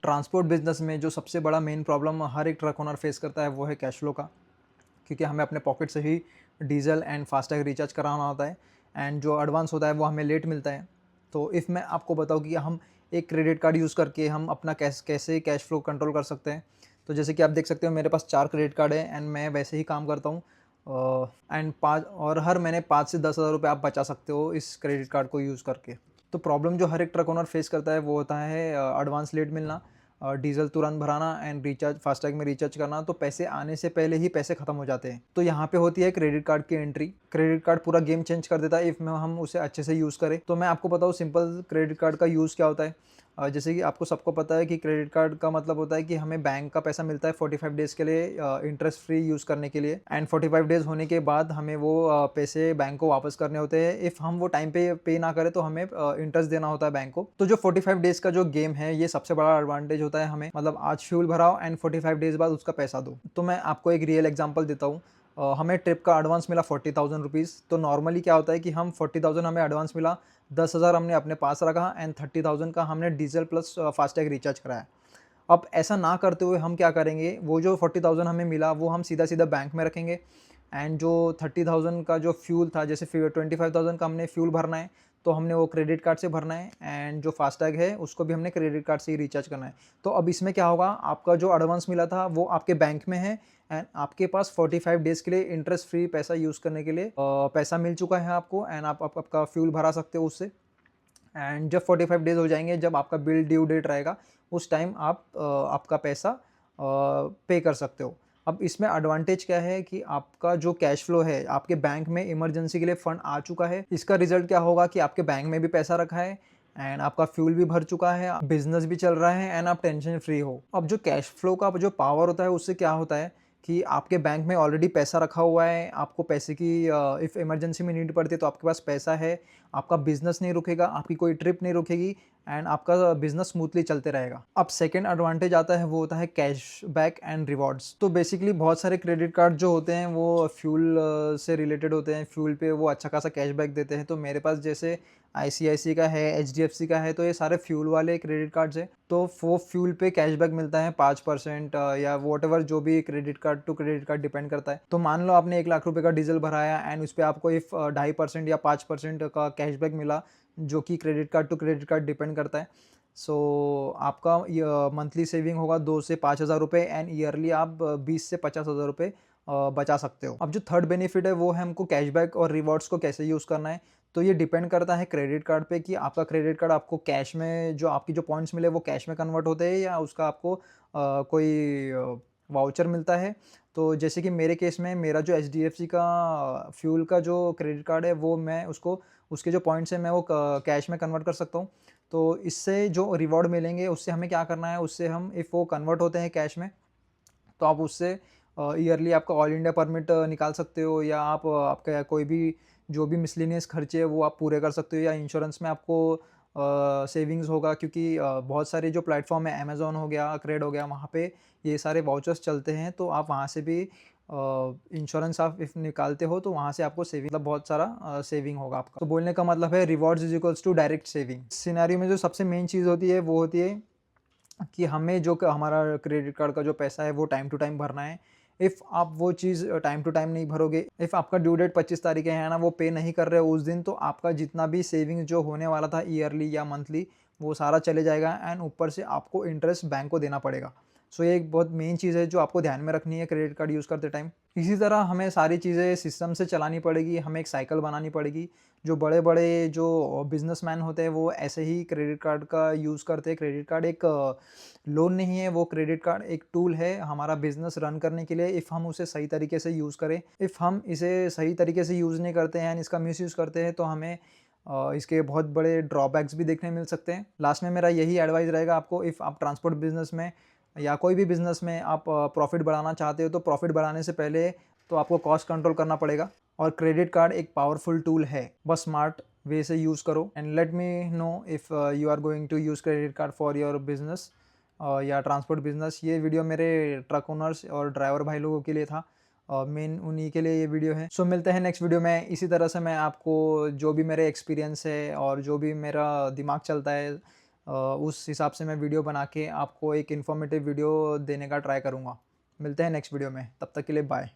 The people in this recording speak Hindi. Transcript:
ट्रांसपोर्ट बिज़नेस में जो सबसे बड़ा मेन प्रॉब्लम हर एक ट्रक ओनर फेस करता है वो है कैश फ्लो का, क्योंकि हमें अपने पॉकेट से ही डीजल एंड फास्टैग रिचार्ज कराना होता है एंड जो एडवांस होता है वो हमें लेट मिलता है। तो इफ़ मैं आपको बताऊँ कि हम एक क्रेडिट कार्ड यूज़ करके हम अपना कैसे कैश फ्लो कंट्रोल कर सकते हैं। तो जैसे कि आप देख सकते हो मेरे पास 4 क्रेडिट कार्ड है एंड मैं वैसे ही काम करता हूँ एंड 5 और हर महीने 5 से 10 हज़ार रुपये आप बचा सकते हो इस क्रेडिट कार्ड को यूज़ करके। तो प्रॉब्लम जो हर एक ट्रक ओनर फेस करता है वो होता है एडवांस लेट मिलना, डीज़ल तुरंत भराना एंड रिचार्ज फास्टैग में रिचार्ज करना, तो पैसे आने से पहले ही पैसे खत्म हो जाते हैं। तो यहाँ पे होती है क्रेडिट कार्ड की एंट्री। क्रेडिट कार्ड पूरा गेम चेंज कर देता है इफ़ में हम उसे अच्छे से यूज़ करें। तो मैं आपको बताऊँ सिंपल क्रेडिट कार्ड का यूज़ क्या होता है। जैसे कि आपको सबको पता है कि क्रेडिट कार्ड का मतलब होता है कि हमें बैंक का पैसा मिलता है 45 डेज़ के लिए इंटरेस्ट फ्री यूज़ करने के लिए एंड 45 डेज़ होने के बाद हमें वो पैसे बैंक को वापस करने होते हैं। इफ़ हम वो टाइम पे ना करें तो हमें इंटरेस्ट देना होता है बैंक को। तो जो 45 डेज़ का जो गेम है ये सबसे बड़ा एडवांटेज होता है हमें, मतलब आज फ्यूल भराओ एंड 45 डेज़ बाद उसका पैसा दो। तो मैं आपको एक रियल एग्जांपल देता हूँ। हमें ट्रिप का एडवांस मिला 40,000 रुपीज़। तो नॉर्मली क्या होता है कि हम 40,000 हमें एडवांस मिला, 10,000 हमने अपने पास रखा एंड 30,000 का हमने डीजल प्लस फास्टैग रिचार्ज कराया। अब ऐसा ना करते हुए हम क्या करेंगे, वो जो 40,000 हमें मिला वो हम सीधा-सीधा बैंक में रखेंगे एंड जो 30,000 का जो फ्यूल था, जैसे फिर 25,000 का हमने फ्यूल भरना है, तो हमने वो क्रेडिट कार्ड से भरना है एंड जो फास्टैग है उसको भी हमने क्रेडिट कार्ड से ही रिचार्ज करना है। तो अब इसमें क्या होगा, आपका जो एडवांस मिला था वो आपके बैंक में है एंड आपके पास 45 डेज़ के लिए इंटरेस्ट फ्री पैसा यूज़ करने के लिए पैसा मिल चुका है आपको एंड आप आपका फ्यूल भरा सकते हो उससे। एंड जब 45 डेज़ हो जाएँगे, जब आपका बिल ड्यू डेट रहेगा, उस टाइम आप आपका पैसा पे कर सकते हो। अब इसमें एडवांटेज क्या है कि आपका जो कैश फ्लो है, आपके बैंक में इमरजेंसी के लिए फंड आ चुका है। इसका रिज़ल्ट क्या होगा कि आपके बैंक में भी पैसा रखा है एंड आपका फ्यूल भी भर चुका है, बिज़नेस भी चल रहा है एंड आप टेंशन फ्री हो। अब जो कैश फ्लो का जो पावर होता है उससे क्या होता है कि आपके बैंक में ऑलरेडी पैसा रखा हुआ है, आपको पैसे की इफ़ इमरजेंसी में नीड पड़ती है तो आपके पास पैसा है, आपका बिज़नेस नहीं रुकेगा, आपकी कोई ट्रिप नहीं रुकेगी एंड आपका बिज़नेस स्मूथली चलते रहेगा। अब सेकंड एडवांटेज आता है वो होता है कैशबैक एंड रिवॉर्ड्स। तो बेसिकली बहुत सारे क्रेडिट कार्ड जो होते हैं वो फ्यूल से रिलेटेड होते हैं, फ्यूल पे वो अच्छा खासा कैशबैक देते हैं। तो मेरे पास जैसे आईसीआईसी का है, एचडीएफसी का है, तो ये सारे फ्यूल वाले क्रेडिट कार्ड्स हैं। तो वो फ्यूल पे कैशबैक मिलता है 5% या व्हाटएवर, जो भी credit card to credit card depend करता है। तो मान लो आपने 1 लाख रुपए का डीजल भराया एंड उस पे आपको इफ 2.5% या 5% का कैशबैक मिला, जो कि credit card to credit card depend करता है। सो आपका मंथली सेविंग होगा 2 से 5,000 रुपये एंड ईयरली आप 20 से 50,000 रुपये बचा सकते हो। अब जो थर्ड बेनिफिट है वो है हमको कैशबैक और रिवॉर्ड्स को कैसे यूज़ करना है। तो ये डिपेंड करता है क्रेडिट कार्ड पे कि आपका क्रेडिट कार्ड आपको कैश में, जो आपकी जो पॉइंट्स मिले वो कैश में कन्वर्ट होते हैं या उसका आपको कोई वाउचर मिलता है। तो जैसे कि मेरे केस में मेरा जो एचडीएफसी का फ्यूल का जो क्रेडिट कार्ड है वो मैं उसको, उसके जो पॉइंट्स हैं मैं वो कैश में कन्वर्ट कर सकता हूँ। तो इससे जो रिवॉर्ड मिलेंगे उससे हमें क्या करना है, उससे हम इफ़ वो कन्वर्ट होते हैं कैश में, तो आप उससे ईयरली आपका ऑल इंडिया परमिट निकाल सकते हो या आप आपका कोई भी जो भी मिसलेनियस खर्चे है वो आप पूरे कर सकते हो, या इंश्योरेंस में आपको सेविंग्स होगा, क्योंकि बहुत सारे जो प्लेटफॉर्म है, अमेज़न हो गया, क्रेड हो गया, वहाँ पे ये सारे वाउचर्स चलते हैं। तो आप वहाँ से भी इंश्योरेंस आप इफ़ निकालते हो तो वहाँ से आपको सेविंग, मतलब बहुत सारा सेविंग होगा आपका। तो बोलने का मतलब है rewards is equals to direct saving. Scenario में जो सबसे मेन चीज़ होती है वो होती है कि हमें जो हमारा क्रेडिट कार्ड का जो पैसा है वो टाइम टू टाइम भरना है। इफ़ आप वो चीज़ टाइम टू टाइम नहीं भरोगे, इफ़ आपका ड्यू डेट 25 तारीख है ना, वो पे नहीं कर रहे हो उस दिन, तो आपका जितना भी सेविंग्स जो होने वाला था ईयरली या मंथली, वो सारा चले जाएगा एंड ऊपर से आपको इंटरेस्ट बैंक को देना पड़ेगा। सो ये एक बहुत मेन चीज़ है जो आपको ध्यान में रखनी है क्रेडिट कार्ड यूज़ करते टाइम। इसी तरह हमें सारी चीज़ें सिस्टम से चलानी पड़ेगी, हमें एक साइकिल बनानी पड़ेगी। जो बड़े-बड़े जो बिज़नेसमैन होते हैं वो ऐसे ही क्रेडिट कार्ड का यूज़ करते हैं। क्रेडिट कार्ड एक लोन नहीं है, वो क्रेडिट कार्ड एक टूल है हमारा बिज़नेस रन करने के लिए, इफ़ हम उसे सही तरीके से यूज़ करें। इफ़ हम इसे सही तरीके से यूज़ नहीं करते हैं एंड इसका मिसयूज़ करते हैं तो हमें इसके बहुत बड़े ड्रॉबैक्स भी देखने मिल सकते हैं। लास्ट में मेरा यही एडवाइस रहेगा आपको, इफ़ आप ट्रांसपोर्ट बिज़नेस में या कोई भी बिज़नेस में आप प्रॉफ़िट बढ़ाना चाहते हो, तो प्रॉफ़िट बढ़ाने से पहले तो आपको कॉस्ट कंट्रोल करना पड़ेगा और क्रेडिट कार्ड एक पावरफुल टूल है। बस स्मार्ट वे से यूज़ करो and let me know if you are going to use credit card for your business या ट्रांसपोर्ट बिज़नेस। ये वीडियो मेरे ट्रक ओनर्स और ड्राइवर भाई लोगों के लिए था, मेन उन्हीं के लिए ये वीडियो है। सो मिलते हैं नेक्स्ट वीडियो में। इसी तरह से मैं आपको जो भी मेरे एक्सपीरियंस है और जो भी मेरा दिमाग चलता है उस हिसाब से मैं वीडियो बना के आपको एक इन्फॉर्मेटिव वीडियो देने का ट्राई करूँगा। मिलते हैं नेक्स्ट वीडियो में, तब तक के लिए बाय।